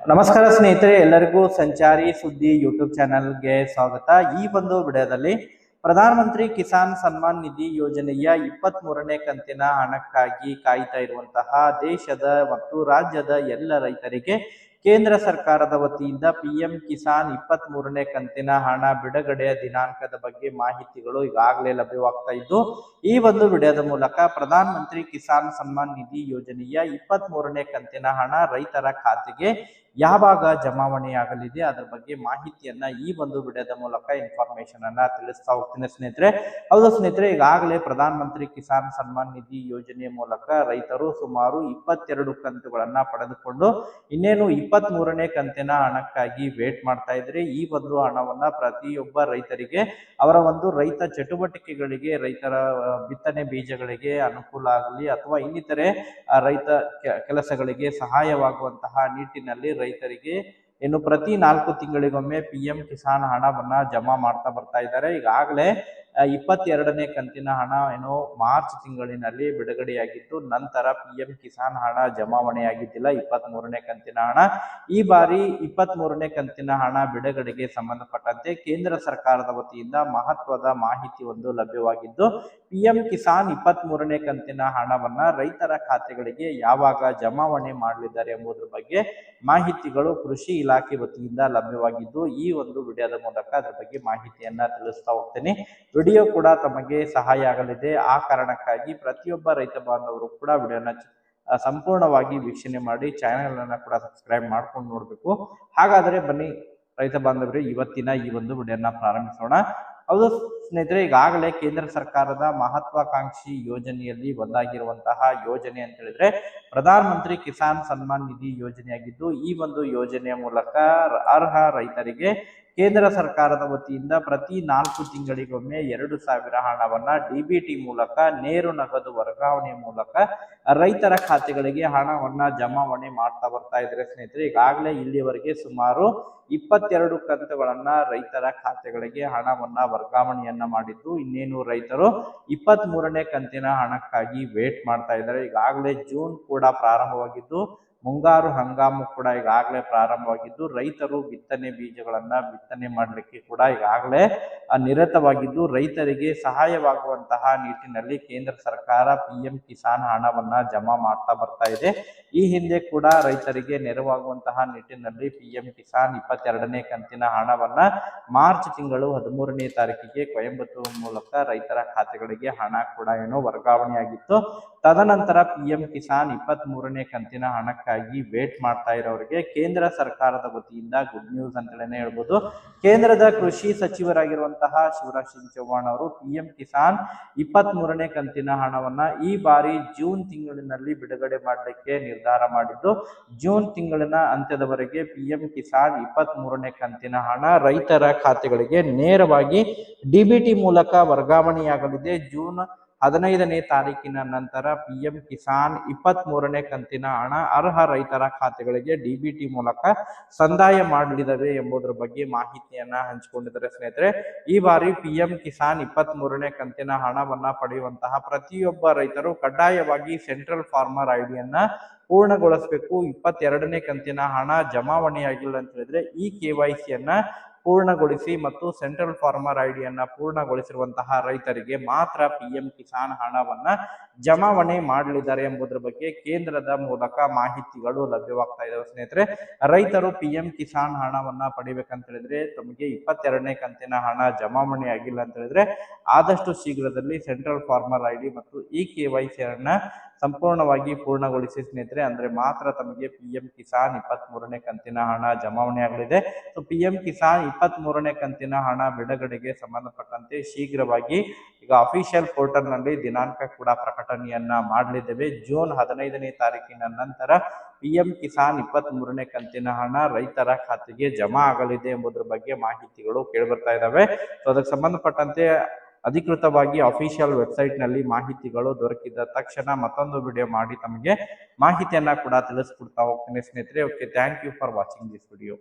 ನಮಸ್ಕಾರ ಸ್ನೇಹಿತರೆ, ಎಲ್ಲರಿಗೂ ಸಂಚಾರಿ ಸುದ್ದಿ ಯೂಟ್ಯೂಬ್ ಚಾನೆಲ್ಗೆ ಸ್ವಾಗತ. ಈ ಒಂದು ವಿಡಿಯೋದಲ್ಲಿ ಪ್ರಧಾನಮಂತ್ರಿ ಕಿಸಾನ್ ಸನ್ಮಾನ್ ನಿಧಿ ಯೋಜನೆಯ 23ನೇ ಕಂತಿನ ಹಣಕ್ಕಾಗಿ ಕಾಯ್ತಾ ಇರುವಂತಹ ದೇಶದ ಮತ್ತು ರಾಜ್ಯದ ಎಲ್ಲ ರೈತರಿಗೆ ಕೇಂದ್ರ ಸರ್ಕಾರದ ವತಿಯಿಂದ ಪಿಎಂ ಕಿಸಾನ್ 23ನೇ ಕಂತಿನ ಹಣ ಬಿಡುಗಡೆಯ ದಿನಾಂಕದ ಬಗ್ಗೆ ಮಾಹಿತಿಗಳು ಈಗಾಗಲೇ ಲಭ್ಯವಾಗ್ತಾ ಇದ್ದು, ಈ ಒಂದು ವಿಡಿಯೋದ ಮೂಲಕ ಪ್ರಧಾನಮಂತ್ರಿ ಕಿಸಾನ್ ಸನ್ಮಾನ್ ನಿಧಿ ಯೋಜನೆಯ 23ನೇ ಕಂತಿನ ಹಣ ರೈತರ ಖಾತೆಗೆ ಯಾವಾಗ ಜಮಾವಣೆಯಾಗಲಿದೆ ಅದರ ಬಗ್ಗೆ ಮಾಹಿತಿಯನ್ನ ಈ ಒಂದು ವಿಡಿಯೋದ ಮೂಲಕ ಇನ್ಫಾರ್ಮೇಶನ್ ಅನ್ನ ತಿಳಿಸ್ತಾ ಹೋಗ್ತೀನಿ ಸ್ನೇಹಿತರೆ. ಹೌದು ಸ್ನೇಹಿತರೆ, ಈಗಾಗಲೇ ಪ್ರಧಾನಮಂತ್ರಿ ಕಿಸಾನ್ ಸನ್ಮಾನ್ ನಿಧಿ ಯೋಜನೆಯ ಮೂಲಕ ರೈತರು ಸುಮಾರು 22 ಕಂತುಗಳನ್ನ ಪಡೆದುಕೊಂಡು ಇನ್ನೇನು 23ನೇ ಕಂತಿನ ಹಣಕ್ಕಾಗಿ ವೇಟ್ ಮಾಡ್ತಾ ಇದ್ರೆ ಈ ಒಂದು ಹಣವನ್ನ ಪ್ರತಿಯೊಬ್ಬ ರೈತರಿಗೆ ಅವರ ಒಂದು ರೈತ ಚಟುವಟಿಕೆಗಳಿಗೆ, ರೈತರ ಬಿತ್ತನೆ ಬೀಜಗಳಿಗೆ ಅನುಕೂಲ ಆಗಲಿ ಅಥವಾ ಇನ್ನಿತರೆ ರೈತ ಕೆಲಸಗಳಿಗೆ ಸಹಾಯವಾಗುವಂತಹ ನಿಟ್ಟಿನಲ್ಲಿ ರೈತರಿಗೆ ಇನ್ನು ಪ್ರತಿ 4 ತಿಂಗಳಿಗೊಮ್ಮೆ ಪಿಎಂ ಕಿಸಾನ್ ಹಣವನ್ನ ಜಮಾ ಮಾಡ್ತಾ ಬರ್ತಾ ಇದ್ದಾರೆ. ಈಗಾಗಲೇ 22ನೇ ಕಂತಿನ ಹಣ ಮಾರ್ಚ್ ತಿಂಗಳಿನಲ್ಲಿ ಬಿಡುಗಡೆಯಾಗಿತ್ತು. ನಂತರ ಪಿಎಂ ಕಿಸಾನ್ ಹಣ ಜಮಾವಣೆಯಾಗಿದ್ದಿಲ್ಲ 23ನೇ ಕಂತಿನ ಹಣ. ಈ ಬಾರಿ 23ನೇ ಕಂತಿನ ಹಣ ಬಿಡುಗಡೆಗೆ ಸಂಬಂಧಪಟ್ಟಂತೆ ಕೇಂದ್ರ ಸರ್ಕಾರದ ವತಿಯಿಂದ ಮಹತ್ವದ ಮಾಹಿತಿ ಒಂದು ಲಭ್ಯವಾಗಿದ್ದು, ಪಿಎಂ ಕಿಸಾನ್ 23ನೇ ಕಂತಿನ ಹಣವನ್ನ ರೈತರ ಖಾತೆಗಳಿಗೆ ಯಾವಾಗ ಜಮಾವಣೆ ಮಾಡಲಿದ್ದಾರೆ ಎಂಬುದರ ಬಗ್ಗೆ ಮಾಹಿತಿಗಳು ಕೃಷಿ ಇಲಾಖೆ ವತಿಯಿಂದ ಲಭ್ಯವಾಗಿದ್ದು, ಈ ಒಂದು ವಿಡಿಯೋದ ಮೂಲಕ ಅದರ ಬಗ್ಗೆ ಮಾಹಿತಿಯನ್ನ ತಿಳಿಸ್ತಾ ಹೋಗ್ತೇನೆ. ವಿಡಿಯೋ ಕೂಡ ತಮಗೆ ಸಹಾಯ ಆಗಲಿದೆ. ಆ ಕಾರಣಕ್ಕಾಗಿ ಪ್ರತಿಯೊಬ್ಬ ರೈತ ಬಾಂಧವರು ಕೂಡ ವಿಡಿಯೋನ ಸಂಪೂರ್ಣವಾಗಿ ವೀಕ್ಷಣೆ ಮಾಡಿ ಚಾನೆಲ್ ಅನ್ನ ಕೂಡ ಸಬ್ಸ್ಕ್ರೈಬ್ ಮಾಡ್ಕೊಂಡು ನೋಡ್ಬೇಕು. ಹಾಗಾದ್ರೆ ಬನ್ನಿ ರೈತ ಬಾಂಧವರೇ, ಇವತ್ತಿನ ಈ ಒಂದು ವಿಡಿಯೋನ ಪ್ರಾರಂಭಿಸೋಣ. ಹೌದು ಸ್ನೇಹಿತರೆ, ಈಗಾಗಲೇ ಕೇಂದ್ರ ಸರ್ಕಾರದ ಮಹತ್ವಾಕಾಂಕ್ಷಿ ಯೋಜನೆಯಲ್ಲಿ ಒಂದಾಗಿರುವಂತಹ ಯೋಜನೆ ಅಂತ ಹೇಳಿದ್ರೆ ಪ್ರಧಾನಮಂತ್ರಿ ಕಿಸಾನ್ ಸನ್ಮಾನ್ ನಿಧಿ ಯೋಜನೆಯಾಗಿದ್ದು, ಈ ಒಂದು ಯೋಜನೆಯ ಮೂಲಕ ಅರ್ಹ ರೈತರಿಗೆ ಕೇಂದ್ರ ಸರ್ಕಾರದ ವತಿಯಿಂದ ಪ್ರತಿ 4 ತಿಂಗಳಿಗೊಮ್ಮೆ 2,000 ಹಣವನ್ನ ಡಿಬಿಟಿ ಮೂಲಕ ನೇರು ನಗದು ವರ್ಗಾವಣೆ ಮೂಲಕ ರೈತರ ಖಾತೆಗಳಿಗೆ ಹಣವನ್ನ ಜಮಾವಣೆ ಮಾಡ್ತಾ ಬರ್ತಾ ಇದ್ದಾರೆ ಸ್ನೇಹಿತರೆ. ಈಗಾಗಲೇ ಇಲ್ಲಿವರೆಗೆ ಸುಮಾರು 22 ಕಂತುಗಳನ್ನ ರೈತರ ಖಾತೆಗಳಿಗೆ ಹಣವನ್ನ ವರ್ಗಾವಣೆಯನ್ನ ಮಾಡಿದ್ದು, ಇನ್ನೇನು ರೈತರು 23ನೇ ಕಂತಿನ ಹಣಕ್ಕಾಗಿ ವೇಟ್ ಮಾಡ್ತಾ ಇದ್ದಾರೆ. ಈಗಾಗಲೇ ಜೂನ್ ಕೂಡ ಪ್ರಾರಂಭವಾಗಿದ್ದು, ಮುಂಗಾರು ಹಂಗಾಮು ಕೂಡ ಈಗಾಗಲೇ ಪ್ರಾರಂಭವಾಗಿದ್ದು, ರೈತರು ಬಿತ್ತನೆ ಬೀಜಗಳನ್ನ ಬಿತ್ತನೆ ಮಾಡಲಿಕ್ಕೆ ಕೂಡ ಈಗಾಗಲೇ ನಿರತವಾಗಿದ್ದು, ರೈತರಿಗೆ ಸಹಾಯವಾಗುವಂತಹ ನಿಟ್ಟಿನಲ್ಲಿ ಕೇಂದ್ರ ಸರ್ಕಾರ ಪಿಎಂ ಕಿಸಾನ್ ಹಣವನ್ನ ಜಮಾ ಮಾಡ್ತಾ ಬರ್ತಾ ಇದೆ. ಈ ಹಿಂದೆ ಕೂಡ ರೈತರಿಗೆ ನೆರವಾಗುವಂತಹ ನಿಟ್ಟಿನಲ್ಲಿ ಪಿಎಂ ಕಿಸಾನ್ 22ನೇ ಕಂತಿನ ಹಣವನ್ನ ಮಾರ್ಚ್ ತಿಂಗಳು 13ನೇ ತಾರೀಕಿಗೆ ಕೊಯಂಬತ್ತೂರು ಮೂಲಕ ರೈತರ ಖಾತೆಗಳಿಗೆ ಹಣ ಕೂಡ ವರ್ಗಾವಣೆಯಾಗಿತ್ತು. ತದನಂತರ ಪಿಎಂ ಕಿಸಾನ್ 23ನೇ ಕಂತಿನ ಹಣಕ್ಕಾಗಿ ವೇಟ್ ಮಾಡ್ತಾ ಇರೋರಿಗೆ ಕೇಂದ್ರ ಸರ್ಕಾರದ ವತಿಯಿಂದ ಗುಡ್ ನ್ಯೂಸ್ ಅಂತಲೇ ಹೇಳ್ಬೋದು. ಕೇಂದ್ರದ ಕೃಷಿ ಸಚಿವರಾಗಿರುವಂತಹ ಶಿವರಾಜ್ ಸಿಂಗ್ ಚೌಹಾಣ್ ಅವರು ಪಿಎಂ ಕಿಸಾನ್ 23ನೇ ಕಂತಿನ ಹಣವನ್ನ ಈ ಬಾರಿ ಜೂನ್ ತಿಂಗಳಿನಲ್ಲಿ ಬಿಡುಗಡೆ ಮಾಡಲಿಕ್ಕೆ ನಿರ್ಧಾರ ಮಾಡಿದ್ದು, ಜೂನ್ ತಿಂಗಳಿನ ಅಂತ್ಯದವರೆಗೆ ಪಿಎಂ ಕಿಸಾನ್ 23ನೇ ಕಂತಿನ ಹಣ ರೈತರ ಖಾತೆಗಳಿಗೆ ನೇರವಾಗಿ ಡಿಬಿಟಿ ಮೂಲಕ ವರ್ಗಾವಣೆಯಾಗಲಿದೆ. ಜೂನ್ 15ನೇ ತಾರೀಕಿನ ನಂತರ ಪಿಎಂ ಕಿಸಾನ್ 23ನೇ ಕಂತಿನ ಹಣ ಅರ್ಹ ರೈತರ ಖಾತೆಗಳಿಗೆ ಡಿಬಿಟಿ ಮೂಲಕ ಸಂದಾಯ ಮಾಡಲಿದೆ ಎಂಬುದರ ಬಗ್ಗೆ ಮಾಹಿತಿಯನ್ನ ಹಂಚಿಕೊಂಡಿದ್ದಾರೆ ಸ್ನೇಹಿತರೆ. ಈ ಬಾರಿ ಪಿಎಂ ಕಿಸಾನ್ 23ನೇ ಕಂತಿನ ಹಣವನ್ನ ಪಡೆಯುವಂತಹ ಪ್ರತಿಯೊಬ್ಬ ರೈತರು ಕಡ್ಡಾಯವಾಗಿ ಸೆಂಟ್ರಲ್ ಫಾರ್ಮರ್ ಐಡಿಯನ್ನ ಪೂರ್ಣಗೊಳಿಸಬೇಕು. 22ನೇ ಕಂತಿನ ಹಣ ಜಮಾವಣೆಯಾಗಿಲ್ಲ ಅಂತ ಹೇಳಿದ್ರೆ ಈ KYCಯನ್ನ ಪೂರ್ಣಗೊಳಿಸಿ ಮತ್ತು ಸೆಂಟ್ರಲ್ ಫಾರ್ಮರ್ ಐಡಿಯನ್ನ ಪೂರ್ಣಗೊಳಿಸಿರುವಂತಹ ರೈತರಿಗೆ ಮಾತ್ರ ಪಿಎಂ ಕಿಸಾನ್ ಹಣವನ್ನ ಜಮಾವಣೆ ಮಾಡಲಿದ್ದಾರೆ ಎಂಬುದರ ಬಗ್ಗೆ ಕೇಂದ್ರದ ಮೂಲಕ ಮಾಹಿತಿಗಳು ಲಭ್ಯವಾಗ್ತಾ ಇದಾವೆ ಸ್ನೇಹಿತರೆ. ರೈತರು ಪಿಎಂ ಕಿಸಾನ್ ಹಣವನ್ನ ಪಡಿಬೇಕಂತ ಹೇಳಿದ್ರೆ ತಮಗೆ 22ನೇ ಕಂತಿನ ಹಣ ಜಮಾವಣೆ ಆಗಿಲ್ಲ ಅಂತ ಹೇಳಿದ್ರೆ ಆದಷ್ಟು ಶೀಘ್ರದಲ್ಲಿ ಸೆಂಟ್ರಲ್ ಫಾರ್ಮರ್ ಐಡಿ ಮತ್ತು ಈ KYCಯನ್ನ ಸಂಪೂರ್ಣವಾಗಿ ಪೂರ್ಣಗೊಳಿಸಿ ಸ್ನೇಹಿತರೆ, ಅಂದ್ರೆ ಮಾತ್ರ ತಮಗೆ ಪಿಎಂ ಕಿಸಾನ್ 23ನೇ ಕಂತಿನ ಹಣ ಜಮಾವಣೆ ಆಗಲಿದೆ. ಸೊ ಪಿಎಂ ಕಿಸಾನ್ 23ನೇ ಕಂತಿನ ಹಣ ಬಿಡುಗಡೆಗೆ ಸಂಬಂಧಪಟ್ಟಂತೆ ಶೀಘ್ರವಾಗಿ ಈಗ ಅಫಿಷಿಯಲ್ ಪೋರ್ಟಲ್ ನಲ್ಲಿ ದಿನಾಂಕ ಕೂಡ ಪ್ರಕಟಣೆಯನ್ನ ಮಾಡಲಿದ್ದೇವೆ. ಜೂನ್ 15ನೇ ತಾರೀಕಿನ ನಂತರ ಪಿಎಂ ಕಿಸಾನ್ 23ನೇ ಕಂತಿನ ಹಣ ರೈತರ ಖಾತೆಗೆ ಜಮಾ ಆಗಲಿದೆ ಎಂಬುದರ ಬಗ್ಗೆ ಮಾಹಿತಿಗಳು ಕೇಳಿಬರ್ತಾ ಇದ್ದಾವೆ. ಸೊ ಅದಕ್ಕೆ ಸಂಬಂಧಪಟ್ಟಂತೆ ಅಧಿಕೃತವಾಗಿ ಅಫಿಷಿಯಲ್ ವೆಬ್ಸೈಟ್ ನಲ್ಲಿ ಮಾಹಿತಿಗಳು ದೊರಕಿದ ತಕ್ಷಣ ಮತ್ತೊಂದು ವಿಡಿಯೋ ಮಾಡಿ ತಮಗೆ ಮಾಹಿತಿಯನ್ನ ಕೂಡ ತಿಳಿಸ್ಕೊಡ್ತಾ ಹೋಗ್ತೀನಿ ಸ್ನೇಹಿತರೆ. Okay, thank you for watching this video.